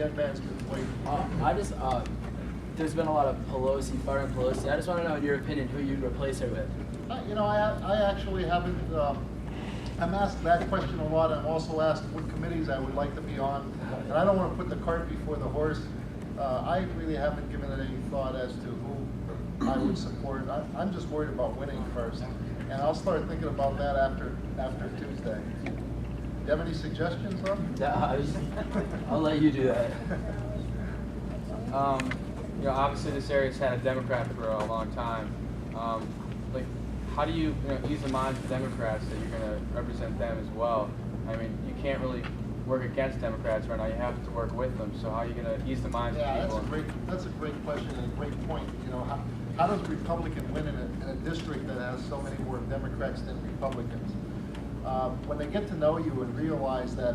That man's been waiting. There's been a lot of firing Pelosi. I just want to know, in your opinion, who you'd replace her with. I actually haven't. I'm asked that question a lot. I'm also asked what committees I would like to be on, and I don't want to put the cart before the horse. I really haven't given it any thought as to who I would support. I'm just worried about winning first, and I'll start thinking about that after Tuesday. Do you have any suggestions, Rob? I'll let you do that. Obviously this area's had a Democrat for a long time. How do you, ease the minds of Democrats that you're going to represent them as well? I mean, you can't really work against Democrats right now. You have to work with them. So how are you going to ease the minds of people? That's a great question and a great point. How does a Republican win in a district that has so many more Democrats than Republicans? When they get to know you and realize that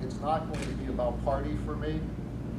it's not going to be about party for me,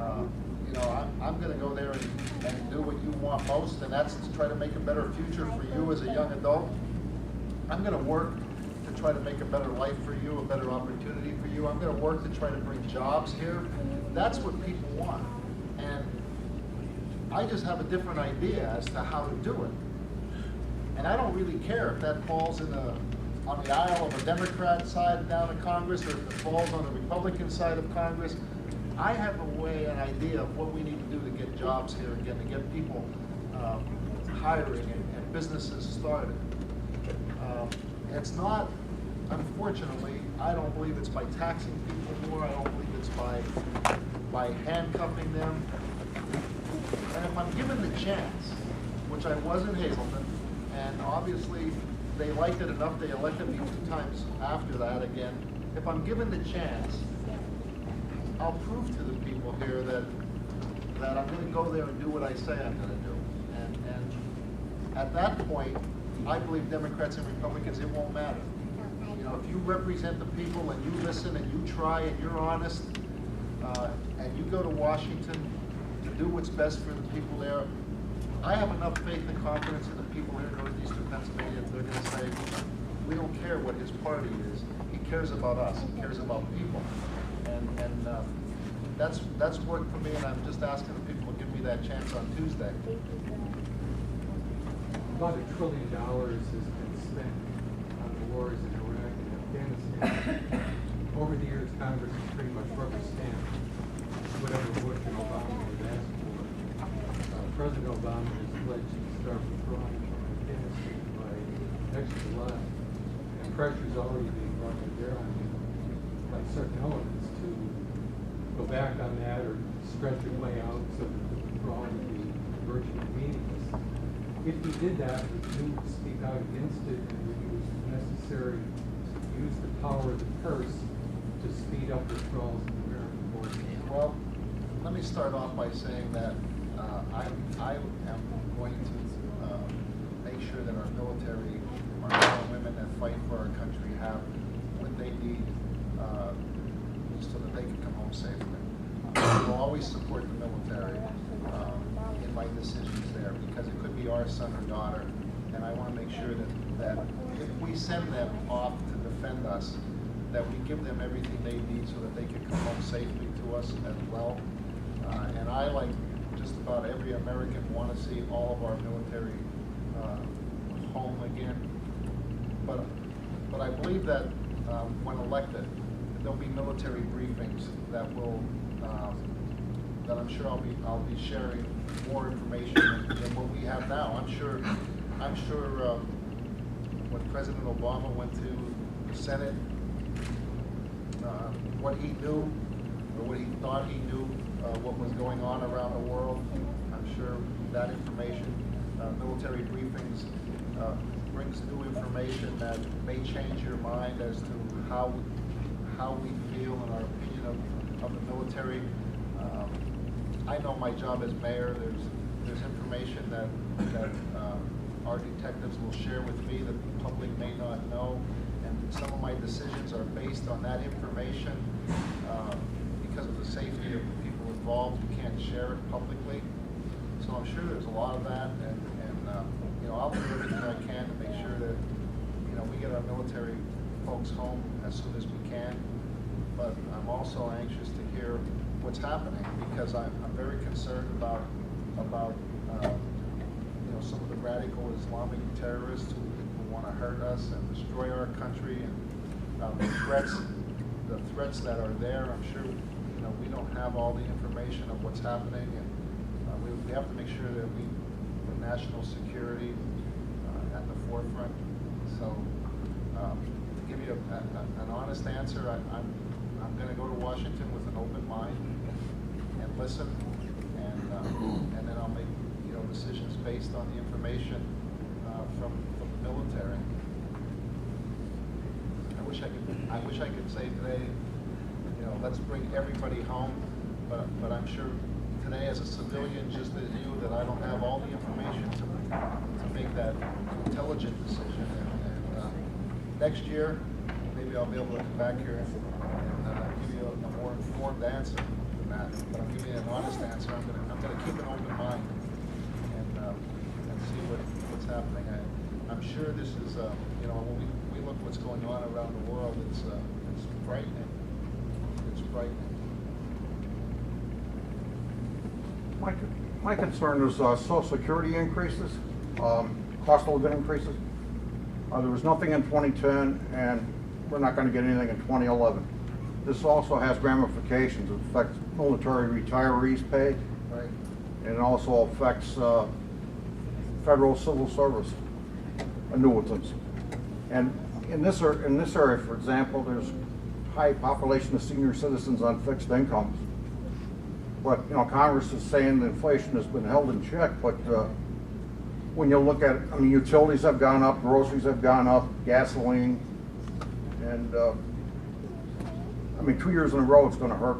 I'm going to go there and do what you want most, and that's to try to make a better future for you as a young adult. I'm going to work to try to make a better life for you, a better opportunity for you. I'm going to work to try to bring jobs here. That's what people want. And I just have a different idea as to how to do it. And I don't really care if that falls on the aisle of a Democrat side down in Congress, or if it falls on the Republican side of Congress. I have a way, an idea of what we need to do to get jobs here again, to get people hiring and businesses started. It's not, unfortunately, I don't believe it's by taxing people more. I don't believe it's by handcuffing them. And if I'm given the chance, which I was in Hazleton, and obviously they liked it enough, they elected me 2 times after that again. If I'm given the chance, I'll prove to the people here that I'm going to go there and do what I say I'm going to do. And at that point, I believe Democrats and Republicans, it won't matter. If you represent the people and you listen and you try and you're honest, and you go to Washington to do what's best for the people there, I have enough faith and confidence in the people here in northeastern Pennsylvania that they're going to say, we don't care what his party is. He cares about us. He cares about people. And that's worked for me, and I'm just asking the people to give me that chance on Tuesday. About $1 trillion has been spent on the wars in Iraq and Afghanistan. Over the years, Congress has pretty much rubber stamped whatever Bush and Obama would ask for. President Obama has pledged to start withdrawing from Afghanistan by next July, and pressure is already being brought to bear on him by certain elements to go back on that or stretch it way out so that the withdrawal would be virtually meaningless. If he did that, would you speak out against it, and would it was necessary to use the power of the purse to speed up withdrawals of the American border? Well, let me start off by saying that I am going to make sure that our military, our men and women that fight for our country, have what they need so that they can come home safely. I will always support the military in my decisions there, because it could be our son or daughter, and I want to make sure that if we send them off to defend us, that we give them everything they need so that they can come home safely to us as well. And I, like just about every American, want to see all of our military home again. But I believe that when elected, there'll be military briefings that will that I'm sure I'll be sharing more information than what we have now. I'm sure when President Obama went to the Senate, what he knew or what he thought he knew, what was going on around the world, I'm sure that information, military briefings, brings new information that may change your mind as to how we feel and our opinion of the military. I know my job as mayor, there's information that our detectives will share with me that the public may not know, and some of my decisions are based on that information. Because of the safety of the people involved, we can't share it publicly. So I'm sure there's a lot of that, and I'll do everything I can to make sure that we get our military folks home as soon as we can. But I'm also anxious to hear what's happening, because I'm very concerned about some of the radical Islamic terrorists who want to hurt us and destroy our country, and the threats that are there. I'm sure we don't have all the information of what's happening, and we have to make sure that we put national security at the forefront. So to give you an honest answer, I'm going to go to Washington with an open mind and listen, and then I'll make decisions based on the information from the military. I wish I could say today, let's bring everybody home, but I'm sure today, as a civilian, just as you, that I don't have all the information to make that intelligent decision. And next year, maybe I'll be able to come back here and give you a more informed answer than that. But I'm giving you an honest answer. I'm going to keep an open mind and see what's happening. I'm sure this is, when we look what's going on around the world, it's frightening. It's frightening. My concern is Social Security increases, cost of living increases. There was nothing in 2010, and we're not going to get anything in 2011. This also has ramifications. It affects military retirees' pay, Right. and it also affects federal civil service annuitants. And in this area, for example, there's high population of senior citizens on fixed incomes. But Congress is saying that inflation has been held in check. But when you look at it, utilities have gone up, groceries have gone up, gasoline, and 2 years in a row it's going to hurt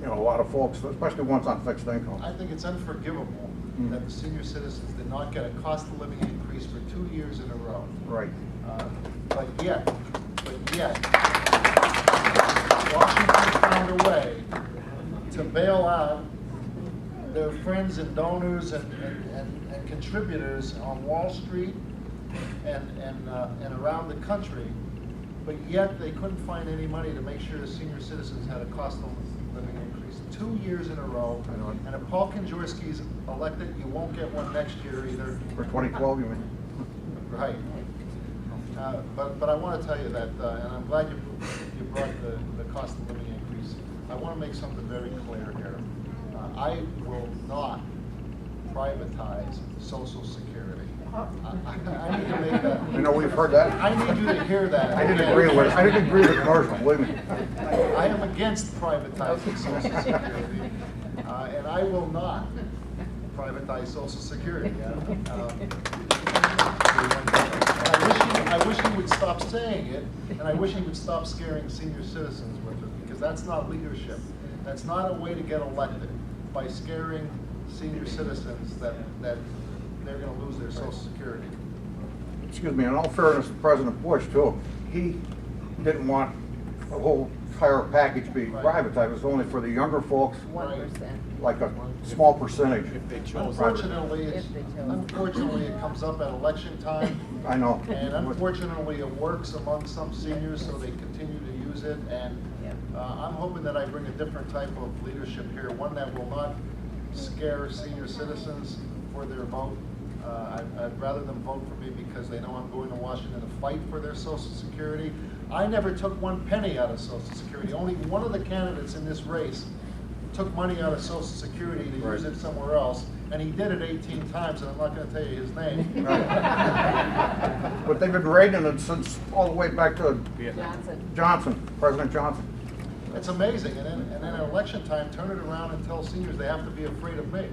a lot of folks, especially ones on fixed income. I think it's unforgivable that the senior citizens did not get a cost of living increase for 2 years in a row. Right. But yet, Washington found a way to bail out their friends and donors and contributors on Wall Street and around the country, but yet they couldn't find any money to make sure the senior citizens had a cost of living increase 2 years in a row. And if Paul Konjarsky's elected, you won't get one next year either. For 2012, you mean? Right. But I want to tell you that, and I'm glad you brought the cost of living increase. I want to make something very clear here. I will not privatize Social Security. I need to make that. We've heard that. I need you to hear that. I didn't agree with it. I didn't agree with the commercial, believe me. I am against privatizing Social Security, and I will not privatize Social Security. I wish he would stop saying it, and I wish he would stop scaring senior citizens with it, because that's not leadership. That's not a way to get elected, by scaring senior citizens that they're going to lose their Social Security. Excuse me, in all fairness to President Bush, too, he didn't want the whole entire package being privatized. It was only for the younger folks, 1%. like a small percentage. Unfortunately, it comes up at election time. I know. And unfortunately, it works among some seniors, so they continue to use it. And I'm hoping that I bring a different type of leadership here, one that will not scare senior citizens for their vote. I'd rather them vote for me because they know I'm going to Washington to fight for their Social Security. I never took 1 penny out of Social Security. Only one of the candidates in this race took money out of Social Security to use it somewhere else, and he did it 18 times, and I'm not going to tell you his name. But they've been raiding it since all the way back to President Johnson. It's amazing, and then at election time, turn it around and tell seniors they have to be afraid of me.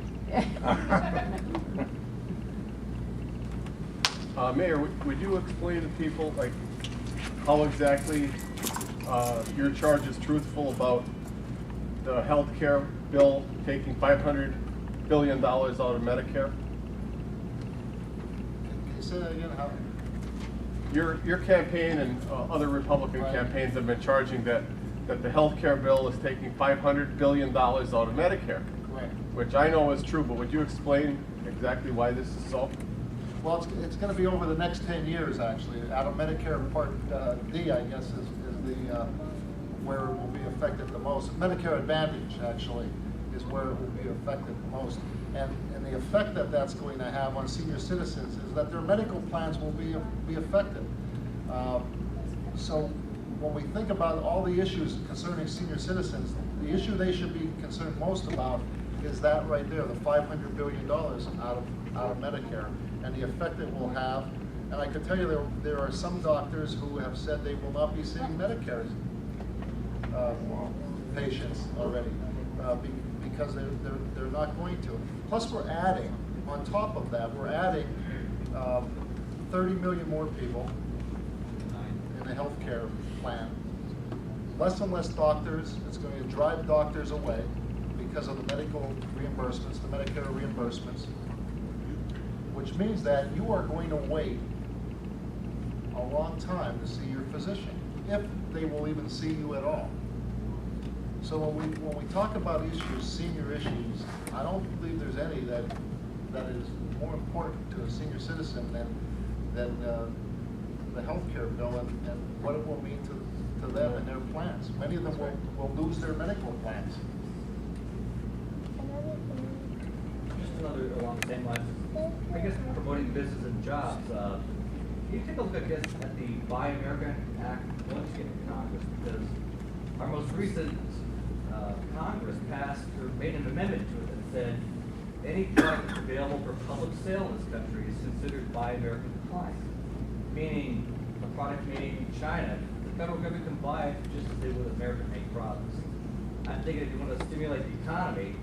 Mayor, would you explain to people how exactly your charge is truthful about the health care bill taking $500 billion out of Medicare? Can you say that again? How? Your campaign and other Republican campaigns have been charging that the health care bill is taking $500 billion out of Medicare, Right. which I know is true, but would you explain exactly why this is so? Well, it's going to be over the next 10 years, actually. Out of Medicare Part D, I guess, is the where it will be affected the most. Medicare Advantage, actually, is where it will be affected the most. And the effect that that's going to have on senior citizens is that their medical plans will be affected. So when we think about all the issues concerning senior citizens, the issue they should be concerned most about is that right there, the $500 billion out of Medicare, and the effect it will have. And I can tell you there are some doctors who have said they will not be seeing Medicare patients already because they're not going to. Plus, we're adding, on top of that, we're adding 30 million more people in the healthcare plan. Less and less doctors. It's going to drive doctors away because of the medical reimbursements, the Medicare reimbursements, which means that you are going to wait a long time to see your physician, if they will even see you at all. So when we talk about issues, senior issues, I don't believe there's any that is more important to a senior citizen than the health care bill and what it will mean to them and their plans. Many of them will lose their medical plans. Just another along the same lines, I guess promoting business and jobs. Can you take a look at the Buy America Act once you get to Congress? Because our most recent Congress passed or made an amendment to it that said any product that's available for public sale in this country is considered Buy American compliant. Meaning a product made in China, the federal government can buy it just as they would American-made products. I'm thinking if you want to stimulate the economy,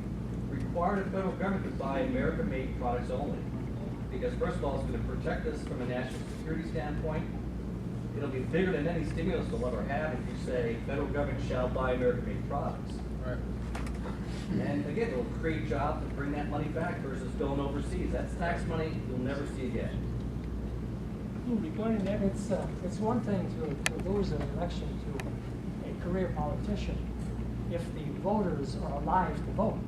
require the federal government to buy American-made products only. Because first of all, it's going to protect us from a national security standpoint. It'll be bigger than any stimulus we'll ever have if you say federal government shall buy American-made products. Right. And again, it'll create jobs and bring that money back versus going overseas. That's tax money you'll never see again. Regarding that, it's one thing to lose an election to a career politician if the voters are alive to vote.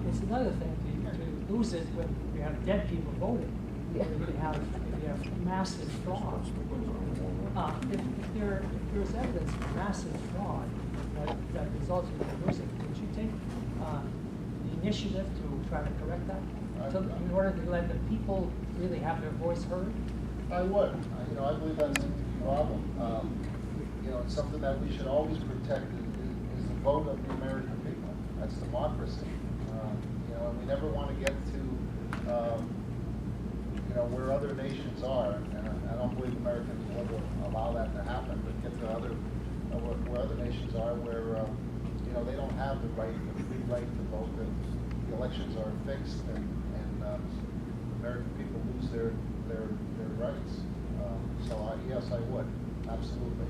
It's another thing to lose it when you have dead people voting. If you have massive fraud. If there's evidence of massive fraud that results in losing, would you take the initiative to try to correct that? In order to let the people really have their voice heard? I would. I believe that's a problem. It's something that we should always protect is the vote of the American people. That's democracy. We never want to get to where other nations are, and I don't believe Americans will ever allow that to happen. But get to where other nations are, where they don't have the free right to vote. The elections are fixed, and American people lose their rights. So yes, I would absolutely.